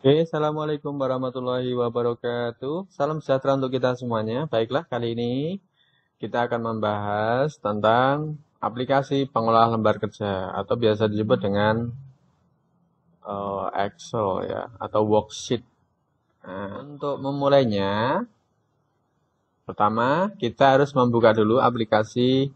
Oke, Assalamualaikum warahmatullahi wabarakatuh. Salam sejahtera untuk kita semuanya. Baiklah, kali ini kita akan membahas tentang aplikasi pengolah lembar kerja atau biasa disebut dengan Excel ya atau worksheet. Nah, untuk memulainya, pertama kita harus membuka dulu aplikasi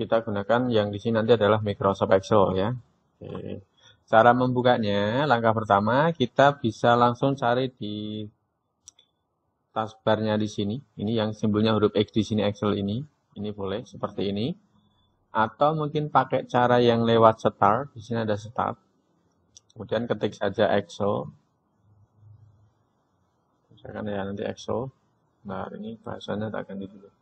kita gunakan yang di sini nanti adalah Microsoft Excel ya. Oke. Cara membukanya, langkah pertama kita bisa langsung cari di taskbarnya di sini. Ini yang simbolnya huruf X di sini Excel ini. Ini boleh seperti ini. Atau mungkin pakai cara yang lewat start. Di sini ada start. Kemudian ketik saja Excel. Misalkan ya nanti Excel. Nah, ini bahasanya tak ganti dulu.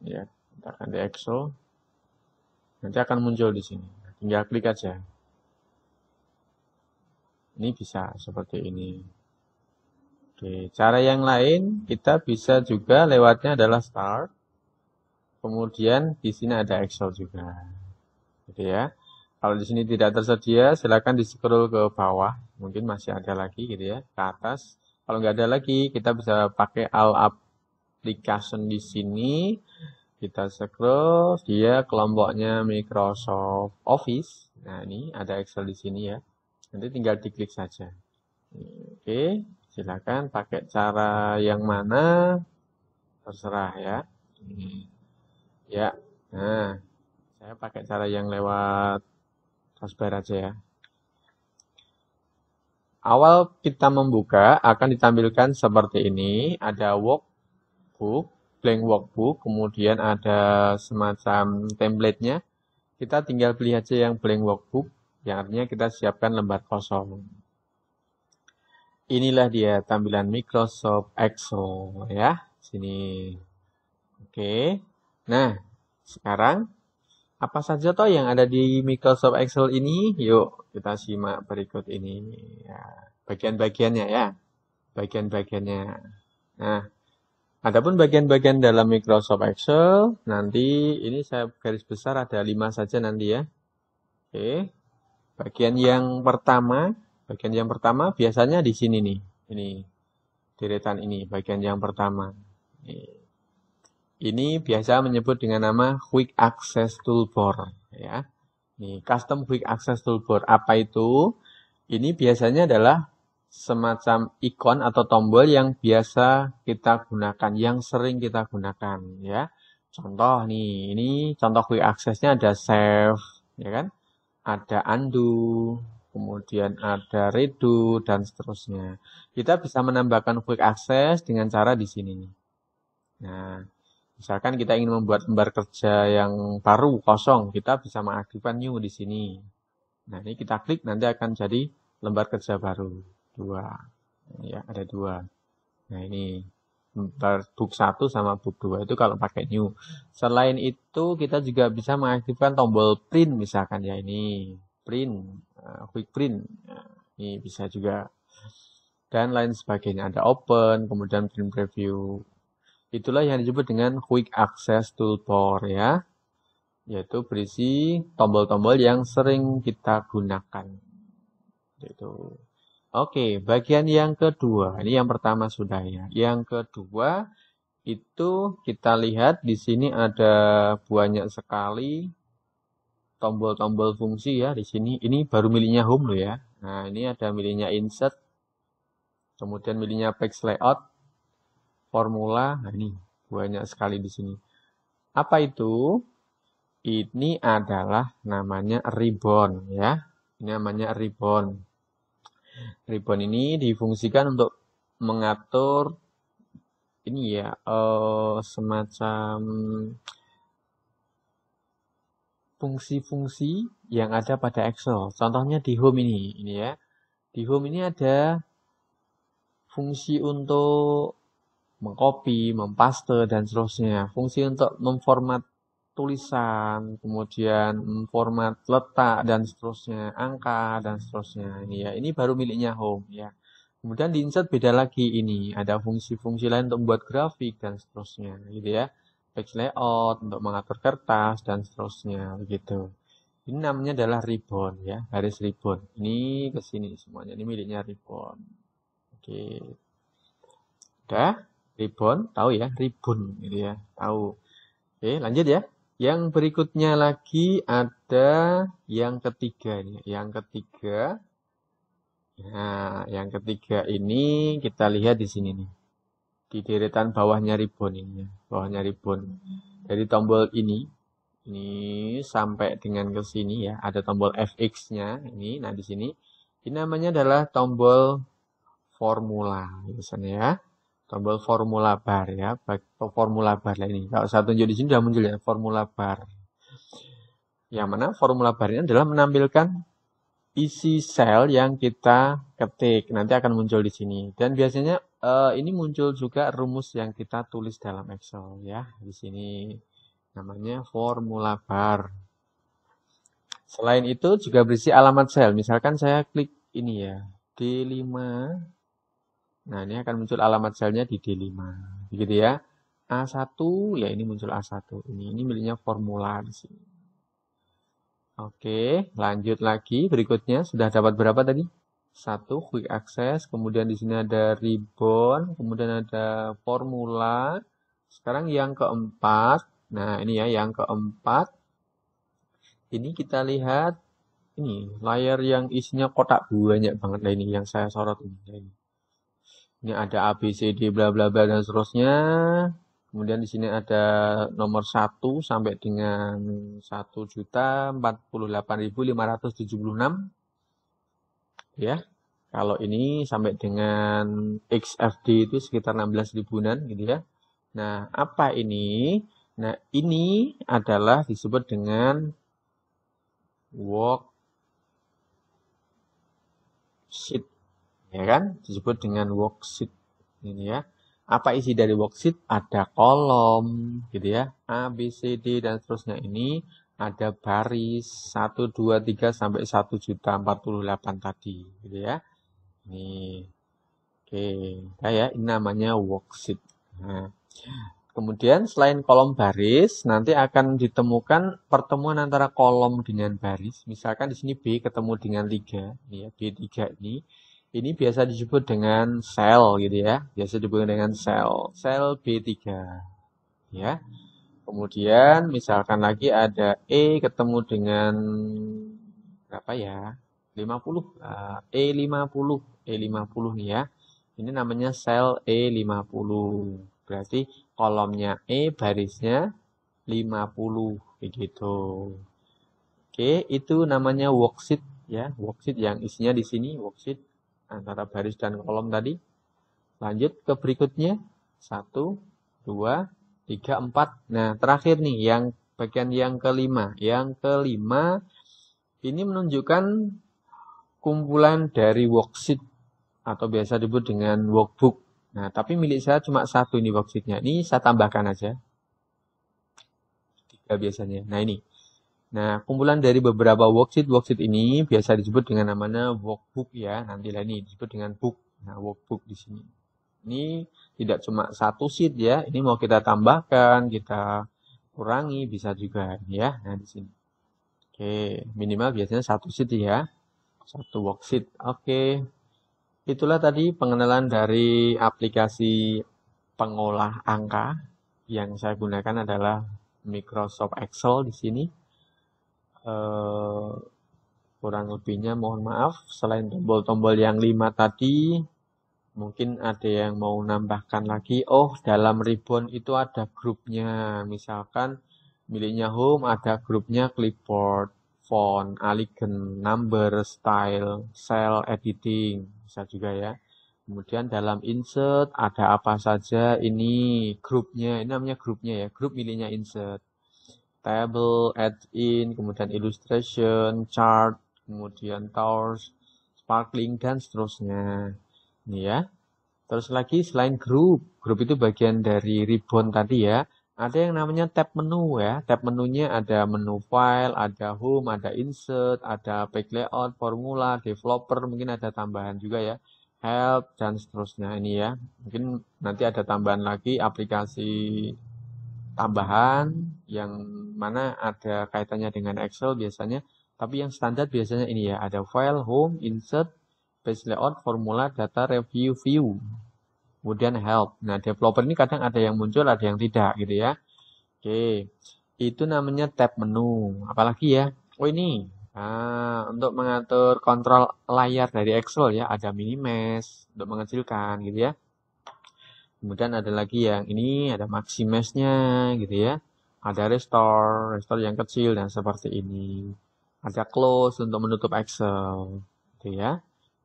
Ya, kita ganti Excel. Nanti akan muncul di sini. Tinggal klik aja. Ini bisa seperti ini. Oke, cara yang lain kita bisa juga lewatnya adalah start. Kemudian di sini ada Excel juga. Gitu ya. Kalau di sini tidak tersedia, silakan di scroll ke bawah. Mungkin masih ada lagi gitu ya, ke atas. Kalau nggak ada lagi, kita bisa pakai all application di sini. Kita scroll, dia kelompoknya Microsoft Office. Nah, ini ada Excel di sini ya. Nanti tinggal diklik saja. Oke, silakan pakai cara yang mana, terserah ya. Ya, nah, saya pakai cara yang lewat taskbar aja ya. Awal kita membuka akan ditampilkan seperti ini. Ada workbook, blank workbook, kemudian ada semacam template-nya. Kita tinggal pilih aja yang blank workbook, yang artinya kita siapkan lembar kosong. Inilah dia tampilan Microsoft Excel ya, sini. Oke. Nah, sekarang apa saja toh yang ada di Microsoft Excel ini? Yuk, kita simak berikut ini. Ya, bagian-bagiannya ya. Bagian-bagiannya. Nah, adapun bagian-bagian dalam Microsoft Excel, nanti ini saya garis besar ada 5 saja nanti ya. Oke. Bagian yang pertama biasanya di sini nih. Ini deretan ini, bagian yang pertama. Ini biasa menyebut dengan nama Quick Access Toolbar ya. Nih, Custom Quick Access Toolbar. Apa itu? Ini biasanya adalah semacam ikon atau tombol yang biasa kita gunakan, yang sering kita gunakan ya. Contoh nih, ini contoh quick access-nya ada save, ya kan? Ada undo, kemudian ada redo dan seterusnya. Kita bisa menambahkan quick access dengan cara di sini. Nah, misalkan kita ingin membuat lembar kerja yang baru kosong, kita bisa mengaktifkan new di sini. Nah, ini kita klik nanti akan jadi lembar kerja baru. 2. Ya, ada 2. Nah, ini book 1 sama book 2 itu kalau pakai new. Selain itu, kita juga bisa mengaktifkan tombol print misalkan ya ini. Print, quick print. Nah, ini bisa juga. Dan lain sebagainya. Ada open, kemudian print preview. Itulah yang disebut dengan quick access toolbar ya. Yaitu berisi tombol-tombol yang sering kita gunakan. Itu. Oke, bagian yang kedua. Ini yang pertama sudah ya. Yang kedua itu kita lihat di sini ada banyak sekali tombol-tombol fungsi ya di sini. Ini baru miliknya home loh ya. Nah, ini ada miliknya insert. Kemudian miliknya page layout, formula. Nah, ini banyak sekali di sini. Apa itu? Ini adalah namanya ribbon ya. Ini namanya ribbon. Ribbon ini difungsikan untuk mengatur ini ya semacam fungsi-fungsi yang ada pada Excel. Contohnya di home ini ya. Di home ini ada fungsi untuk mengcopy, mempaste dan seterusnya. Fungsi untuk memformat tulisan, kemudian memformat letak dan seterusnya, angka dan seterusnya. Ini ya, ini baru miliknya home ya. Kemudian di insert beda lagi ini, ada fungsi-fungsi lain untuk membuat grafik dan seterusnya, gitu ya. page layout, untuk mengatur kertas, dan seterusnya, begitu. Ini namanya adalah ribbon ya, garis ribbon. Ini ke sini semuanya, ini miliknya ribbon. Oke. Udah, ribbon, tahu ya, ribbon gitu ya, tahu. Oke, lanjut ya. Yang berikutnya lagi ada yang ketiga nih. Yang ketiga, nah, yang ketiga ini kita lihat di sini nih. Di deretan bawahnya ribbon ini, ya. Bawahnya ribbon. Dari tombol ini sampai dengan ke sini ya, ada tombol FX-nya ini. Nah, di sini ini namanya adalah tombol formula biasanya ya. Tombol formula bar ya, formula bar lah ini. Kalau saya tunjuk di sini sudah muncul ya, formula bar. Yang mana formula bar ini adalah menampilkan isi sel yang kita ketik. Nanti akan muncul di sini. Dan biasanya ini muncul juga rumus yang kita tulis dalam Excel ya. Di sini namanya formula bar. Selain itu juga berisi alamat sel. Misalkan saya klik ini ya, D5. Nah, ini akan muncul alamat selnya di D5. Begitu ya. A1, ya ini muncul A1. Ini miliknya formula di sini. Oke, lanjut lagi. Berikutnya, sudah dapat berapa tadi? 1, quick access. Kemudian di sini ada ribbon. Kemudian ada formula. Sekarang yang keempat. Nah, ini ya, yang keempat. Ini kita lihat. Ini, layar yang isinya kotak banyak banget. Nah, ini yang saya sorot ini. Ini ada A, B, C, D, bla bla bla dan seterusnya. Kemudian di sini ada nomor 1 sampai dengan 1.048.576. Ya. Kalau ini sampai dengan XFD itu sekitar 16 ribuan gitu ya. Nah, apa ini? Nah, ini adalah disebut dengan worksheet. Ya kan? Disebut dengan worksheet ini ya. Apa isi dari worksheet? Ada kolom gitu ya. A, B, C, D dan seterusnya ini ada baris 1, 2, 3 sampai 1.048 tadi gitu ya. Ini. Oke, ya ini namanya worksheet. Nah, kemudian selain kolom baris, nanti akan ditemukan pertemuan antara kolom dengan baris. Misalkan di sini B ketemu dengan 3, ini ya, B3 ini. Ini biasa disebut dengan sel gitu ya. Biasa disebut dengan sel B3. Ya. Kemudian misalkan lagi ada E ketemu dengan berapa ya? 50. E50 nih ya. Ini namanya sel E50. Berarti kolomnya E, barisnya 50 begitu. Oke, itu namanya worksheet ya. Worksheet yang isinya di sini worksheet antara baris dan kolom tadi. Lanjut ke berikutnya. 1, 2, 3, 4. Nah, terakhir nih yang bagian yang kelima. Yang kelima ini menunjukkan kumpulan dari worksheet atau biasa disebut dengan workbook. Nah, tapi milik saya cuma 1 ini worksheetnya. Ini saya tambahkan aja. 3 biasanya. Nah, ini. Nah, kumpulan dari beberapa worksheet ini biasa disebut dengan namanya workbook ya. Nantilah ini disebut dengan book. Nah, workbook di sini. Ini tidak cuma 1 sheet ya. Ini mau kita tambahkan, kita kurangi bisa juga ya. Nah, di sini. Oke, minimal biasanya 1 sheet ya. 1 worksheet. Oke. Itulah tadi pengenalan dari aplikasi pengolah angka yang saya gunakan adalah Microsoft Excel di sini. Kurang lebihnya mohon maaf. Selain tombol-tombol yang 5 tadi, mungkin ada yang mau nambahkan lagi. Oh, dalam ribbon itu ada grupnya. Misalkan miliknya home ada grupnya clipboard, font, elegant, number, style, cell, editing. Bisa juga ya. Kemudian dalam insert ada apa saja ini grupnya. Ini namanya grupnya ya. Grup miliknya insert. Table, add-in, kemudian illustration, chart, kemudian tools, sparkling, dan seterusnya. Ini ya. Terus lagi selain grup itu bagian dari ribbon tadi ya. Ada yang namanya tab menu ya. Tab menunya ada menu file, ada home, ada insert, ada page layout, formula, developer, mungkin ada tambahan juga ya. Help, dan seterusnya ini ya. Mungkin nanti ada tambahan lagi aplikasi tambahan yang mana ada kaitannya dengan Excel biasanya. Tapi yang standar biasanya ini ya, ada file, home, insert, page layout, formula, data, review, view. Kemudian help. Nah, developer ini kadang ada yang muncul, ada yang tidak gitu ya. Oke, itu namanya tab menu. Apalagi ya? Oh ini, untuk mengatur kontrol layar dari Excel ya, ada minimesh untuk mengecilkan gitu ya. Kemudian ada lagi yang ini, ada maximesh-nya gitu ya. Ada restore yang kecil dan seperti ini. Ada close untuk menutup Excel gitu ya.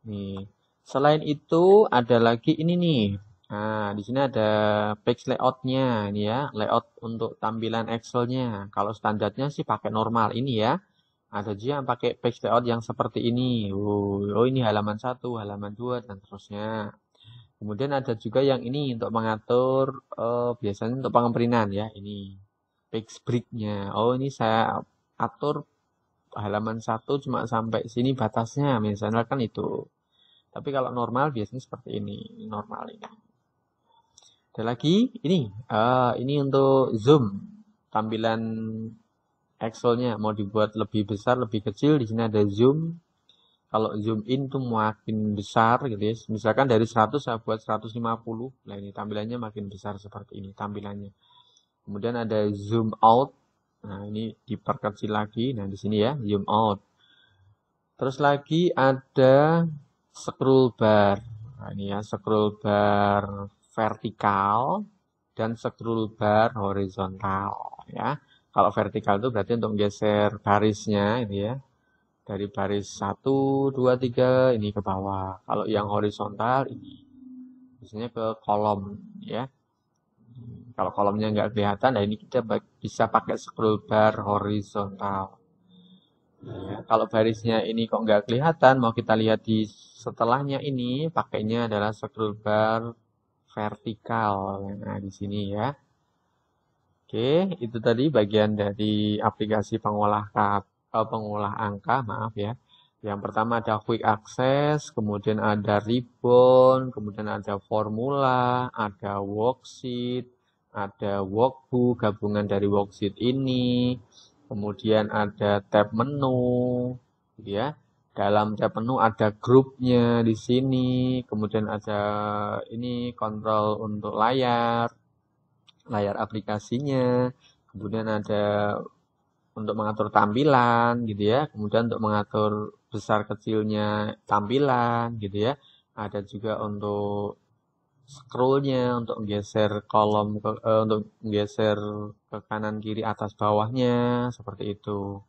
Nih, selain itu ada lagi ini nih. Nah, di sini ada page layout-nya ini ya, layout untuk tampilan Excel-nya. Kalau standarnya sih pakai normal ini ya. Ada juga yang pakai page layout yang seperti ini. Oh ini halaman 1, halaman 2 dan terusnya. Kemudian ada juga yang ini untuk mengatur biasanya untuk pengemprintan ya. Ini page break-nya. Oh ini saya atur halaman 1 cuma sampai sini batasnya. Misalnya kan itu. Tapi kalau normal biasanya seperti ini. Normal ini. Ada lagi ini untuk zoom tampilan Excel-nya mau dibuat lebih besar, lebih kecil. Di sini ada zoom. Kalau zoom in tuh makin besar gitu ya. Misalkan dari 100 saya buat 150. Nah ini tampilannya makin besar seperti ini tampilannya. Kemudian ada zoom out. Nah ini diperkecil lagi. Nah di sini ya zoom out. Terus lagi ada scroll bar. Nah ini ya scroll bar vertikal dan scroll bar horizontal ya. Kalau vertikal itu berarti untuk geser barisnya ini ya. Dari baris 1, 2, 3 ini ke bawah. Kalau yang horizontal ini biasanya ke kolom ya. Kalau kolomnya nggak kelihatan, nah ini kita bisa pakai scroll bar horizontal. Ya, kalau barisnya ini kok nggak kelihatan, mau kita lihat di setelahnya ini, pakainya adalah scroll bar vertikal. Nah, di sini ya. Oke, itu tadi bagian dari aplikasi pengolah angka, maaf ya. Yang pertama ada quick access, kemudian ada ribbon, kemudian ada formula, ada worksheet, ada workbook, gabungan dari worksheet ini, kemudian ada tab menu, gitu ya. Dalam tab menu ada grupnya di sini, kemudian ada ini kontrol untuk layar aplikasinya, kemudian ada untuk mengatur tampilan gitu ya, kemudian untuk mengatur besar kecilnya tampilan gitu ya, ada juga untuk scrollnya, untuk menggeser kolom untuk menggeser ke kanan kiri atas bawahnya seperti itu.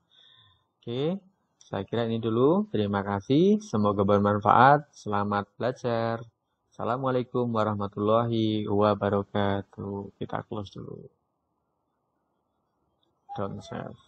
Oke, saya kira ini dulu. Terima kasih, semoga bermanfaat. Selamat belajar. Assalamualaikum warahmatullahi wabarakatuh. Kita close dulu. Don't save.